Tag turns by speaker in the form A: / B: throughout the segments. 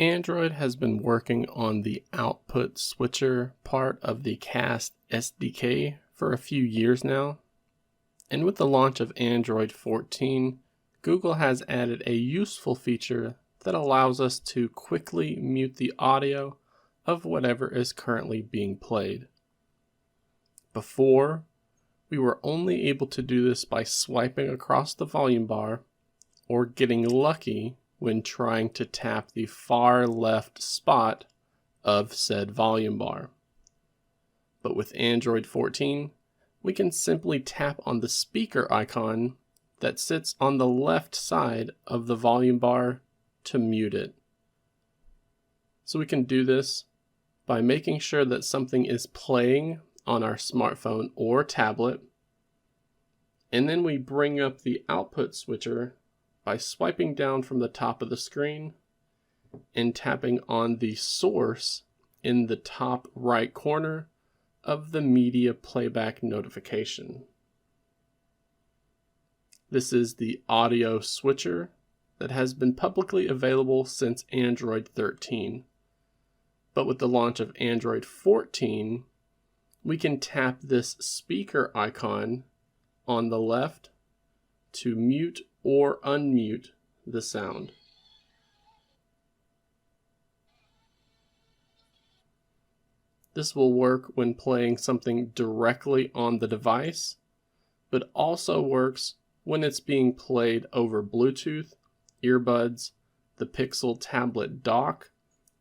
A: Android has been working on the output switcher part of the Cast SDK for a few years now, and with the launch of Android 14, Google has added a useful feature that allows us to quickly mute the audio of whatever is currently being played. Before, we were only able to do this by swiping across the volume bar or getting lucky when trying to tap the far left spot of said volume bar. But with Android 14, we can simply tap on the speaker icon that sits on the left side of the volume bar to mute it. So we can do this by making sure that something is playing on our smartphone or tablet, and then we bring up the output switcher by swiping down from the top of the screen and tapping on the source in the top right corner of the media playback notification. This is the audio switcher that has been publicly available since Android 13. But with the launch of Android 14, we can tap this speaker icon on the left to mute or unmute the sound. This will work when playing something directly on the device, but also works when it's being played over Bluetooth, earbuds, the Pixel tablet dock,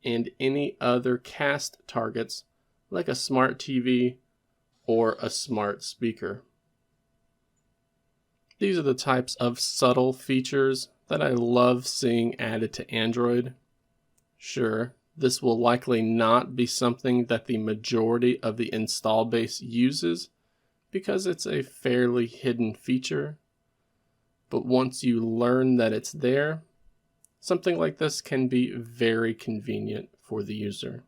A: and any other cast targets like a smart TV or a smart speaker. These are the types of subtle features that I love seeing added to Android. Sure, this will likely not be something that the majority of the install base uses because it's a fairly hidden feature. But once you learn that it's there, something like this can be very convenient for the user.